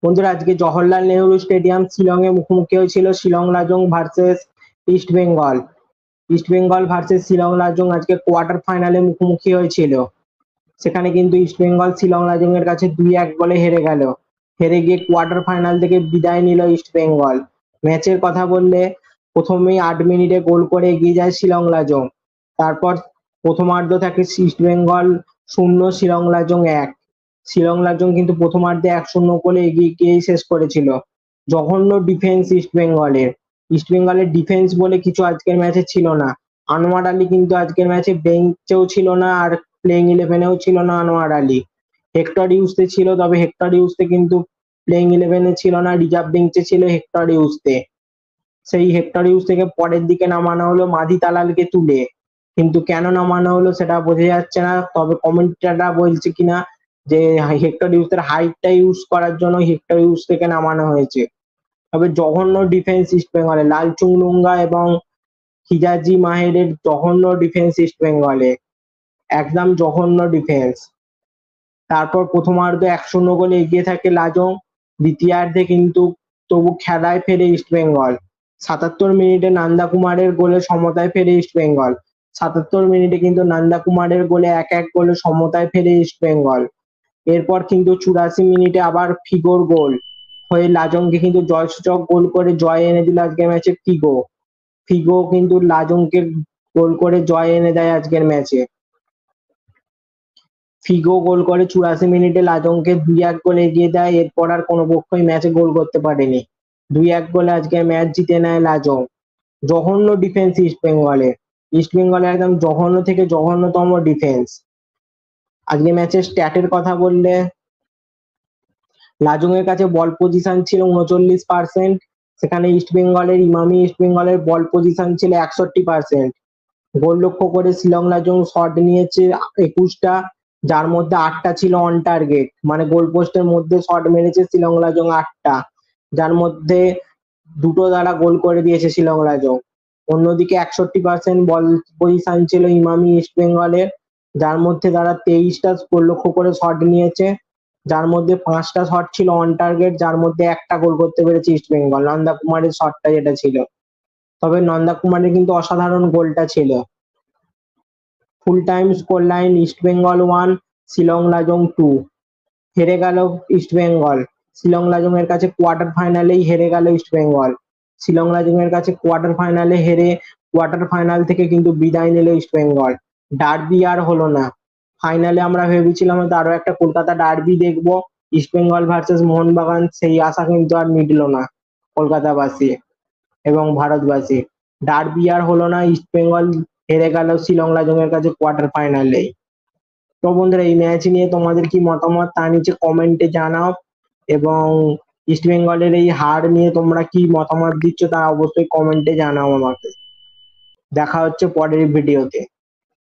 বন্ধুরা, আজকে জওহরলাল নেহরু স্টেডিয়াম শিলং এ মুখোমুখি হয়েছিল Shillong Lajong versus east Bengal. East Bengal versus Shillong Lajong আজকে কোয়ার্টার ফাইনালে মুখোমুখি হয়েছিল। সেখানে কিন্তু ইস্ট বেঙ্গল শিলং লাজং এর কাছে 2-1 গোলে হেরে গেল। হেরে গিয়ে কোয়ার্টার ফাইনাল থেকে বিদায় নিল ইস্ট বেঙ্গল। ম্যাচের কথা বললে প্রথমেই 8 মিনিটে গোল করে এগিয়ে যায় শিলং লাজং। তারপর প্রথমার্ধ থাকে ইস্ট বেঙ্গল 0 শিলং লাজং 1। শিলং লাজং কিন্তু প্রথমার্ধে 1-0 গোলে এগিয়ে গিয়েই শেষ করেছিল। জঘন্য ডিফেন্স ইস্ট বেঙ্গলের ডিফেন্স বলে কিছু আজকের ম্যাচে ছিল না। আনোয়ার আলী কিন্তু আজকের ম্যাচে বেঞ্চেও ছিল না, আর প্লেইং ইলেভেনেও ছিল না আনোয়ার আলী। হেক্টর ইউসতে ছিল, তবে হেক্টর ইউসতে কিন্তু প্লেইং ইলেভেনে ছিল না, রিজার্ভ বেঞ্চে ছিল হেক্টর ইউসতে। সেই হেক্টর ইউস থেকে পরের দিকে নামানো হলো মাদি তালালকে তুলে, কিন্তু কেন নামানো হলো সেটা বোঝা যাচ্ছে না। তবে কমেন্টেটররা বলছে কিনা যে হেক্টর ইউসের হাইটটা ইউজ করার জন্য হেক্টর ইউস থেকে নামানো হয়েছে। তবে জঘন্য ডিফেন্স ইস্ট বেঙ্গলে, লালচুংলুঙ্গা এবং হিজাজি মাহেরের জঘন্য ডিফেন্স ইস্ট বেঙ্গলে, একদম জঘন্য ডিফেন্স। তারপর প্রথমার্ধে 1-0 গোলে এগিয়ে থাকে লাজং। দ্বিতীয়ার্ধে কিন্তু তবু খেলায় ফেরে ইস্ট বেঙ্গল। 77 মিনিটে নন্দা কুমারের গোলে সমতায় ফেরে ইস্ট বেঙ্গল। 77 মিনিটে কিন্তু নন্দা কুমারের গোলে 1-1 গোলে সমতায় ফেরে ইস্ট বেঙ্গল। এরপর কিন্তু 84 মিনিটে আবার ফিগোর গোল হয়ে লাজংকে কিন্তু জয়সূচক গোল করে জয় এনে দিল আজকের ম্যাচে ফিগো কিন্তু লাজংকে গোল করে জয় এনে দেয় আজকের ম্যাচে। ফিগো গোল করে 84 মিনিটে লাজংকে 2-1 গোলে এগিয়ে দেয়। এরপর আর কোনো পক্ষই ম্যাচে গোল করতে পারেনি। 2-1 গোলে আজকে ম্যাচ জিতে নেয় লাজং। জঘন্য ডিফেন্স ইস্ট বেঙ্গলের একদম জঘন্য থেকে জঘন্যতম ডিফেন্স। আজকে ম্যাচের স্ট্যাটের কথা বললে লাজং এর কাছে বল পজিশন ছিল 39%, সেখানে ইস্ট বেঙ্গলের বল পজিশন ছিল 61%। গোল লক্ষ্য করে শিলং লাজং শট নিয়েছে 21টা, যার মধ্যে 8টা ছিল অন টার্গেট, মানে গোল পোস্টের মধ্যে শট মেরেছে শিলং লাজং 8টা, যার মধ্যে 2টো দ্বারা গোল করে দিয়েছে শিলং লাজং। অন্যদিকে 61% বল পজিশন ছিল ইস্ট বেঙ্গলের, যার মধ্যে তারা 23টা গোল লক্ষ্য করে শট নিয়েছে, যার মধ্যে 5টা শট ছিল অন টার্গেট, যার মধ্যে একটা গোল করতে পেরেছে ইস্ট বেঙ্গল, নন্দা কুমারের শটটা যেটা ছিল। তবে নন্দা কুমারের কিন্তু অসাধারণ গোলটা ছিল। Full time score line east Bengal 1 Shillong Lajong 2। হেরে গেল ইস্ট বেঙ্গল শিলং লাজং এর কাছে, কোয়ার্টার ফাইনালেই হেরে গেল ইস্ট বেঙ্গল। শিলং লাজং এর কাছে কোয়ার্টার ফাইনালে হেরে কোয়ার্টার ফাইনাল থেকে কিন্তু বিদায় নিল ইস্ট বেঙ্গল। ডার্বি আর হলো না। ফাইনালে আমরা ভেবেছিলাম হয়তো আরো একটা কলকাতা ডার্বি দেখবো, ইস্ট বেঙ্গল ভার্সেস মোহনবাগান, সেই আশা কিন্তু আর মিটলো না কলকাতাবাসী এবং ভারতবাসী। ডার্বি আর হলো না, ইস্ট বেঙ্গল হেরে গেল শিলং লাজং এর কাছে কোয়ার্টার ফাইনালে। তো বন্ধুরা, এই ম্যাচ নিয়ে তোমাদের কি মতামত তা নিচে কমেন্টে জানাও, এবং ইস্ট বেঙ্গলের এই হার নিয়ে তোমরা কি মতামত দিচ্ছ তা অবশ্যই কমেন্টে জানাও আমাকে। দেখা হচ্ছে পরের ভিডিওতে।